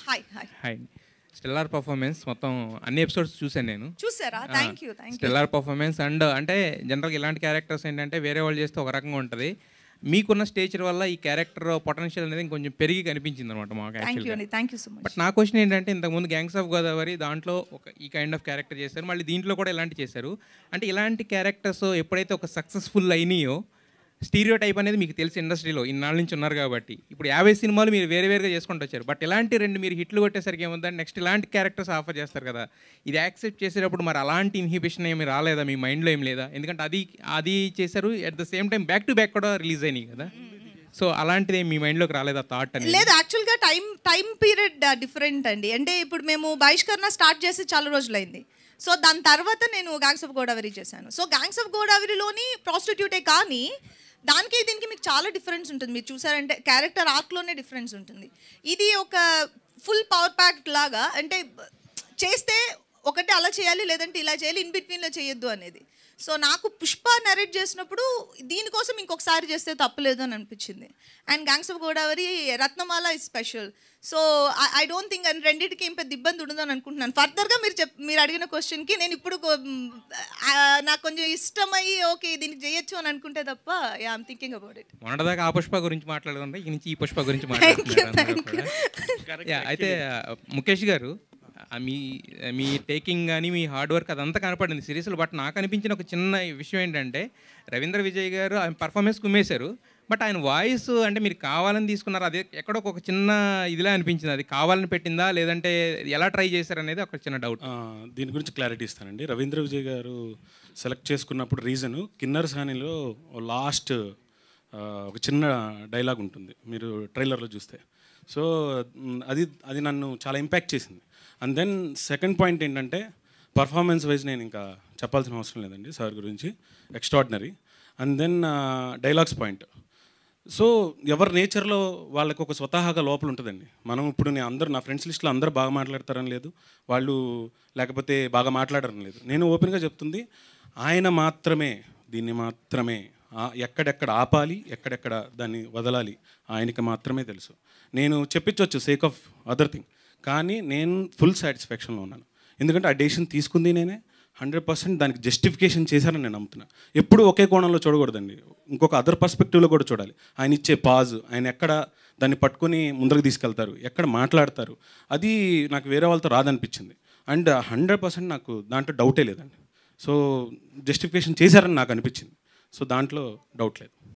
Hi hi hi. Stellar performance మొత్తం అన్ని episodes చూశాను నేను. చూసారా? Thank you. Stellar performance and అంటే జనరల్గా ఇలాంటి క్యారెక్టర్స్ ఏంటంటే వేరే వాళ్ళు చేస్తే ఒక రకంగా ఉంటుంది. మీకున్న స్టేచర్ వల్ల ఈ క్యారెక్టర్ పొటెన్షియల్ అనేది కొంచెం పెరిగి కనిపించింది అనమాట మాకు యాక్చువల్గా. Thank you so much. But నా క్వశ్చన్ ఏంటంటే, ఇంతకుముందు గ్యాంగ్స్ ఆఫ్ గోదావరి దాంట్లో ఒక ఈ కైండ్ ఆఫ్ క్యారెక్టర్ చేశారు, మళ్ళీ దీంట్లో కూడా ఇలాంటి చేశారు. అంటే ఇలాంటి క్యారెక్టర్స్ ఎప్పుడైతే ఒక సక్సెస్ఫుల్ అయినాయో, స్టీరియో టైప్ అనేది మీకు తెలిసి ఇండస్ట్రీలో ఇన్నాళ్ళ నుంచి ఉన్నారు కాబట్టి, ఇప్పుడు 50 సినిమాలు మీరు వేరుగా చేసుకుంటూ వచ్చారు. బట్ ఇలాంటి 2 మీరు హిట్లు కొట్టేసరికి ఏముందంటే నెక్స్ట్ ఇలాంటి క్యారెక్టర్స్ ఆఫర్ చేస్తారు కదా, ఇది యాక్సెప్ట్ చేసేటప్పుడు మరి అలాంటి ఇన్హిబిషన్ ఏమి రాలేదా మీ మైండ్లో? ఏం లేదా? ఎందుకంటే అది చేశారు, at the same time back to back కూడా రిలీజ్ అయినాయి కదా. సో అలాంటిది మీ మైండ్లోకి రాలేదా థాట్ అనేది? లేదు, యాక్చువల్గా టైం పీరియడ్ డిఫరెంట్ అండి. అంటే ఇప్పుడు మేము బహిష్కరణ స్టార్ట్ చేసి చాలా రోజులైంది. సో దాని తర్వాత నేను గ్యాంగ్స్ ఆఫ్ గోదావరి చేశాను. సో గ్యాంగ్స్ ఆఫ్ గోదావరిలోని ప్రాస్టిట్యూటే, కానీ దానికి దీనికి మీకు చాలా డిఫరెన్స్ ఉంటుంది. మీరు చూసారంటే క్యారెక్టర్ ఆర్క్లోనే డిఫరెన్స్ ఉంటుంది. ఇది ఒక ఫుల్ పవర్ ప్యాక్ లాగా, అంటే చేస్తే ఒకటి అలా చేయాలి, లేదంటే ఇలా చేయాలి, ఇన్ బిట్వీన్లో చేయొద్దు అనేది. సో నాకు పుష్ప నరేట్ చేసినప్పుడు దీనికోసం ఇంకొకసారి చేస్తే తప్పలేదు అని అనిపించింది. And gangs of Godavari Ratnamala is special. So I don't think and రెండింటికి ఏం పెద్ద ఇబ్బంది ఉండదని అనుకుంటున్నాను. ఫర్దర్గా మీరు అడిగిన క్వశ్చన్కి నేను ఇప్పుడు నాకు కొంచెం ఇష్టమయ్యి ఓకే దీనికి చేయొచ్చు అని అనుకుంటే తప్ప ఐఎమ్ థింకింగ్ అబౌట్ ఇట్. మొన్నటిదాకా ఆ పుష్ప గురించి మాట్లాడుకుంటే ఈ నుంచి ఈ పుష్ప గురించి మాట్లాడుతున్నారు. అయితే ముఖేష్ గారు, మీ టేకింగ్ కానీ మీ హార్డ్ వర్క్ అదంతా కనపడింది సిరీస్లో. బట్ నాకు అనిపించిన ఒక చిన్న విషయం ఏంటంటే, రవీంద్ర విజయ్ గారు ఆయన పర్ఫార్మెన్స్ కుమ్మేశారు, బట్ ఆయన వాయిస్ అంటే మీరు కావాలని తీసుకున్నారు, అదే ఎక్కడో ఒక చిన్న ఇదిలా అనిపించింది. అది కావాలని పెట్టిందా లేదంటే ఎలా ట్రై చేశారు అనేది ఒక చిన్న డౌట్. దీని గురించి క్లారిటీ ఇస్తానండి. రవీంద్ర విజయ్ గారు సెలెక్ట్ చేసుకున్నప్పుడు రీజను కిన్నర్ సానిలో లాస్ట్ ఒక చిన్న డైలాగ్ ఉంటుంది, మీరు ట్రైలర్లో చూస్తే. సో అది నన్ను చాలా ఇంపాక్ట్ చేసింది. అండ్ దెన్ సెకండ్ పాయింట్ ఏంటంటే, పర్ఫార్మెన్స్ వైజ్ నేను ఇంకా చెప్పాల్సిన అవసరం లేదండి సార్ గురించి, extraordinary. And then dialogues point. So ఎవరి నేచర్లో వాళ్ళకి ఒక స్వతహాగా లోపల ఉంటుందండి. మనం ఇప్పుడు నా ఫ్రెండ్స్ లిస్ట్లో అందరూ బాగా మాట్లాడతారని లేదు, వాళ్ళు లేకపోతే బాగా మాట్లాడరని లేదు. నేను ఓపెన్గా చెప్తుంది, ఆయన మాత్రమే దీన్ని మాత్రమే ఎక్కడెక్కడ ఆపాలి, ఎక్కడెక్కడ దాన్ని వదలాలి ఆయనకి మాత్రమే తెలుసు. నేను చెప్పించవచ్చు సేక్ ఆఫ్ అదర్ థింగ్, కానీ నేను ఫుల్ సాటిస్ఫాక్షన్లో ఉన్నాను. ఎందుకంటే ఆ డెసిషన్ తీసుకుంది నేనే, 100% దానికి జస్టిఫికేషన్ చేశారని నేను నమ్ముతున్నాను. ఎప్పుడు ఒకే కోణంలో చూడకూడదండి, ఇంకొక అదర్ పర్స్పెక్టివ్లో కూడా చూడాలి. ఆయన ఇచ్చే పాజ్, ఆయన ఎక్కడ దాన్ని పట్టుకొని ముందరకు తీసుకెళ్తారు, ఎక్కడ మాట్లాడతారు, అది నాకు వేరే వాళ్ళతో రాదనిపించింది. అండ్ 100% నాకు దాంట్లో డౌటే లేదండి. సో జస్టిఫికేషన్ చేశారని నాకు అనిపించింది. సో దాంట్లో డౌట్ లేదు.